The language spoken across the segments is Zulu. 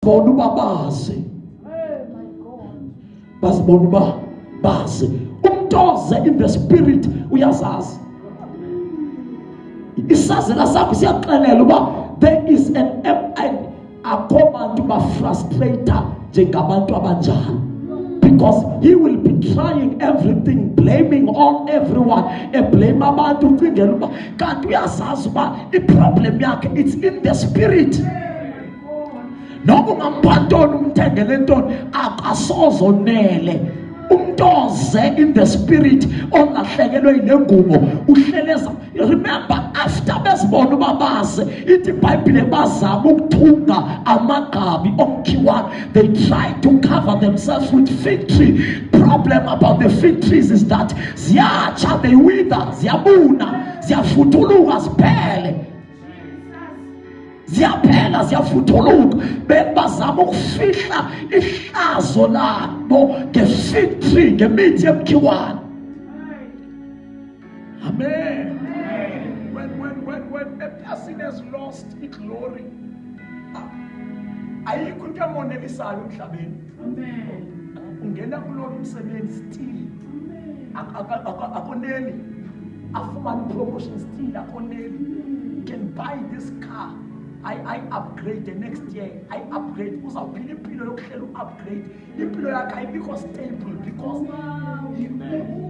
basibona uba bazi. Basibona uba bazi. Umntoze in the spirit uyazazi. Isazela sakho siyakuxelela uba there is akho bantu ba-frustrator njengabantu abanjalo. Because he will be trying everything, blaming on everyone, blame abantu ucingela uba kanti uyazazi uba i-problem yakhe it's in the spirit. Noma ungampha ntoni umthengele ntoni akasozonele. Umntoze in the spirit onahlekelwe yinengubo uhleleza. Remember after besibona uba bazi ithi iBhayibhile bazama ukuthunga amagqabi omkhiwane. They try to cover themselves with fig tree. Problem about the fig trees is that ziyatsha, they wither, ziyabuna, ziyafuthuluka ziphele. Ziyaphela ziyafuthuluka. Bezama ukufihla ihlazo labo nge-fig tree, ngemithi yemkhiwane. Amen. When a person has lost its glory, ayikho into emonelisayo emhlabeni. Amen. Ungena kulo msebenzi still akoneli, afumana promotion still akoneli. Can buy this car. I upgrade the next year. I upgrade. Uzawuphila impilo yokuhlela upgrade. Impilo yakhe ayibikho stable because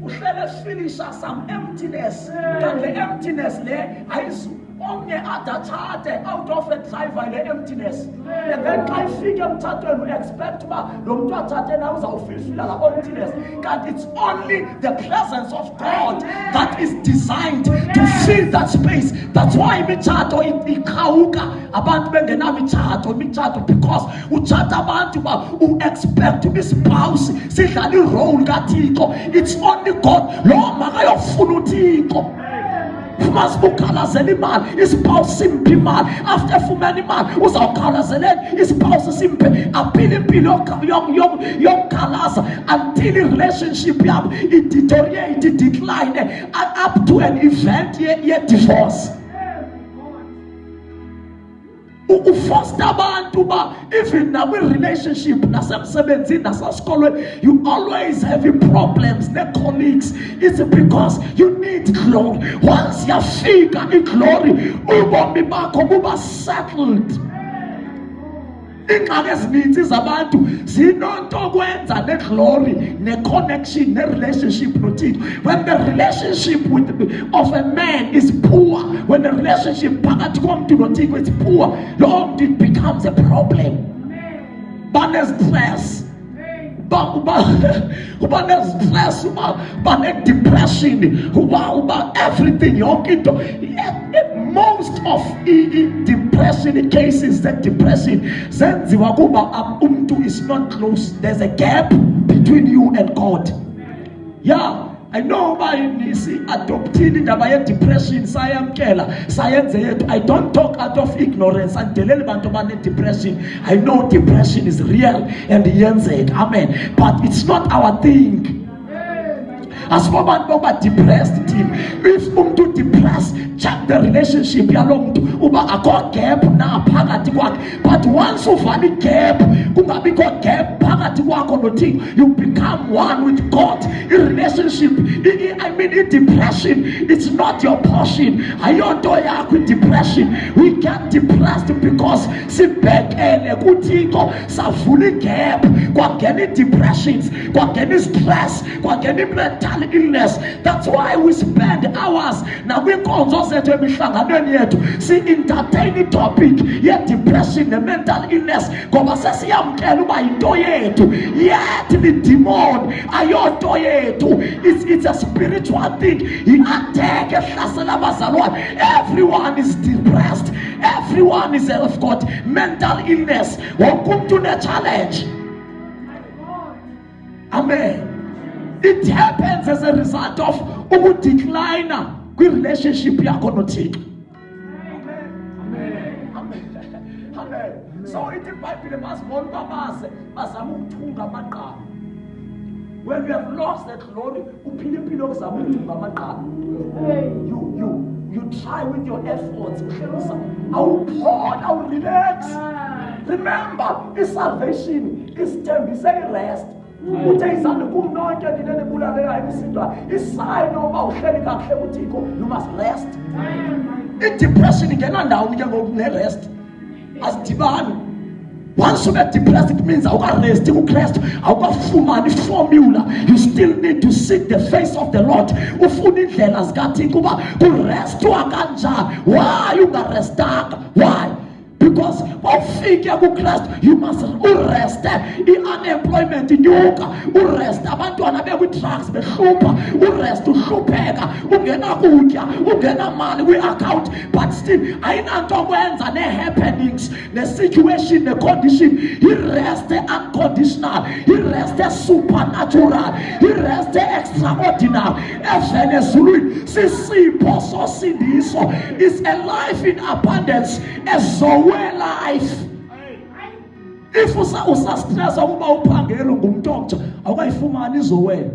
uhlele finisher some emptiness. And the emptiness le ayizu omnye adathathe out of a driver le emptiness. And then xa ifike emthathweni u-expect uba lo muntu athathe na uzawufilfila la emptiness. God, it's only the presence of God that is designed to fill that space. That's why imitshato iqhawuka abantu bengenamitshato imitshato, because utshata abantu ba u-expect ispouse sidlala irole kaThixo. It's only God lo makayofuna uThixo. Umazibukalazela imali ispouse simphi imali. After fumana imali uzawukhalazela ispouse simphi aphile impilo yokukhalaza until i-relationship yabo i-deteriorate, i-decline up to an event ye-divorce. Ufoster abantu ba even now in relationship nasemsebenzini nasesikolweni you always having problems ne colleagues. It's because you need glory. Once yafika iglory ubomi bakho buba settled. Ingxaki ezininzi zabantu zinonto kwenza ne-glory ne-connection ne-relationship noThixo. When the relationship of a man is poor, when the relationship phakathi komuntu noThixo is poor, Lord, it becomes a problem. Bane-stress, stress, depression, everything yonke into. Most of depression cases, that depression zenziwa kuba umuntu is not close. There's a gap between you and God. Yeah, I know by nisi adopted indaba ye depression sayamkela sayenze yethu. I don't talk out of ignorance and delele bantu bane depression. I know depression is real and yenzeka. Amen. But it's not our thing. As for man depressed team, if umuntu depressed, check the relationship yalomuntu uba akho gap na phakathi kwakhe. But once uvala igap, kungabi kho gap phakathi kwakho noThixo, you become one with God. In relationship, I mean in depression, it's not your portion. Ayonto yakho in depression. We get depressed because sibhekele kuThixo savula igap, kwangena depressions, kwangena stress, kwangena mental illness. That's why we spend hours now kwinkonzo zethu emihlanganweni yethu si entertain topic ye depression ne mental illness ngoba sesiyamkela uba into yethu yet the demon ayonto yethu. It's a spiritual thing. I-attack ehlasela abazalwane. Everyone is depressed. Everyone is have got mental illness. Wonke umuntu une-challenge. Amen. It happens as a result of decline kwi-relationship yakho noThixo. Amen. So ithi iBhayibhile basibona uba bazama ukuthunga amagqabi. When you have lost that glory, uphila impilo yokuzama ukuthunga amagqabi. You try with your efforts. Awuphona, awurelax. Remember, is salvation is thembise irest. Uthe izandla kumnonke nina nebulaleyo ayisindwa. Isayini uma uhleli kahle uThixo, you must rest. I-depression ingena ndawo ke ngoku ne-rest. Asidibani. Once you get depressed, it means rest. Awukafumani formula. You still need to seek the face of the Lord. Ufuna indlela zikaThixo kuba kurestwa kanjani. Why you ungarestanga? Why? Because you must rest. Unemployment inyuka, urest abantwana bekwi-drugs behlupha, urest uhlupheka, ungena kutya, ungena mali kwi-account, but still ayinanto kwenza ne-happenings, ne-situation, ne-condition. Irest unconditional, irest supernatural, irest extraordinary. Evene ezulwini sisipho sosindiso is a life in abundance, life. If usa-stress ukuba uphangele ngumntotho awukayifumani izowela.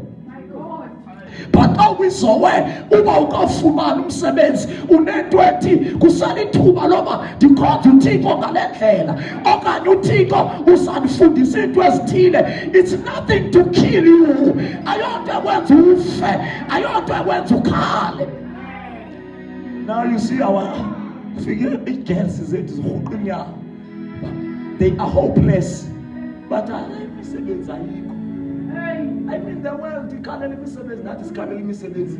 But awuzowe uba ukafumana umsebenzi unento ethi kusala ithuba loba ndikhonza uThixo ngale ndlela okanye uThixo usandifundisa into ezithile. It's nothing to kill you. Ayonto ekwenza ufe, ayonto ekwenza ukhale. Now you see our figure girls zethu zihuqa inyawo. They are hopeless, but imisebenzi ayikho. I mean the world ikhalela imisebenzi nathi sikhalela imisebenzi.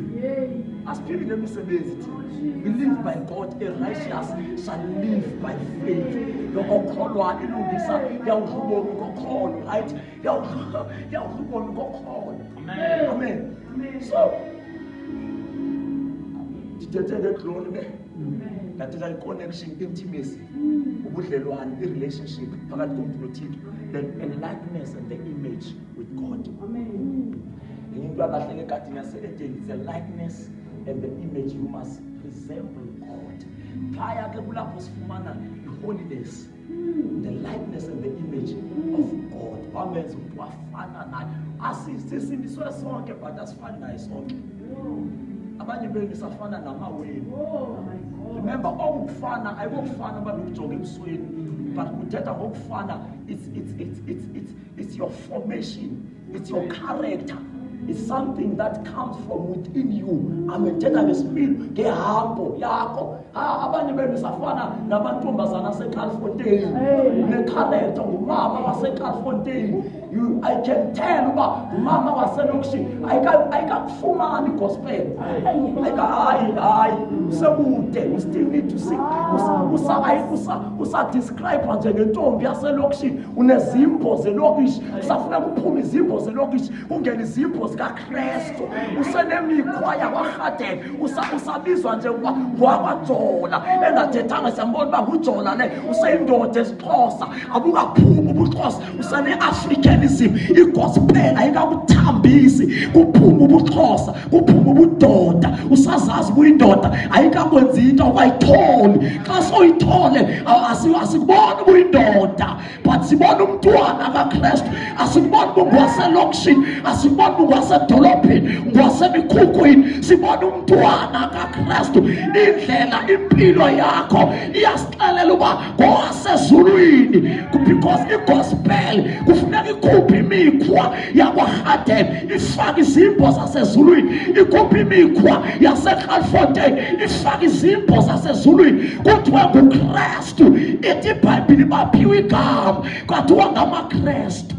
Asiphili ngemisebenzi. We live by God, a righteous shall live by faith. Lokholwa ilungisa yawuhlubomi ngokholo, right? Yawuhlubomi ngokholo. Amen. So dithethe glory. That is a connection, intimacy, relationship, the likeness and the image with God. Amen. The likeness and the image, you must resemble God. Holiness, the likeness and the image of God. Remember, okufana ayikufana balukujonga ebusweni, but kuthetha ngokufana, it's your formation, it's your character. It's something that comes from within you. Amethetha ngesipili ngehambo yakho. Abanye benu safana namantombazana aseCalifornia. Ne-character ngumama waseCalifornia. I can tell uba umama waselokishini ayikakufumani gospel. Sebude, you still need to sing. Usa describe njengentombi yaselokishini unezimbo zelokishi. Usafuna kuphuma izimbo zelokishi ungena izimbo zikaKristu. Usenemikhwa yakwaRhadebe. Usabizwa nje ngwakwaJola. Engathethanga siyambona uba nguJola le useyindoda esiXhosa. Abukaphumi ubuXhosa. Usene-Africanism. Igospel ayikakuthambisi. Kuphuma ubuXhosa. Kuphuma ubudoda. Usazazi buyindoda. Ayikakwenzi into awayitholi. Xa soyithole asikuboni buyindoda. But sibona umntwana kaKristu. Asikuboni ngwaselokishini. Asikuboni ngwasedolophini. Ngwasemikhukwini. Sibona umntwana kaKristu. Indlela impilo yakho iyasixelela uba ngowasezulwini. Because igospel kufuneka ikhuphe imikhwa yakwaRhadebe ifake izimbo zasezulwini. Ikhuphe imikhwa yaseCalifornia ifake izimbo zasezulwini. Kuthiwa nguKristu. Ithi iBhayibhile baphiwe igama kwathiwa ngamaKristu.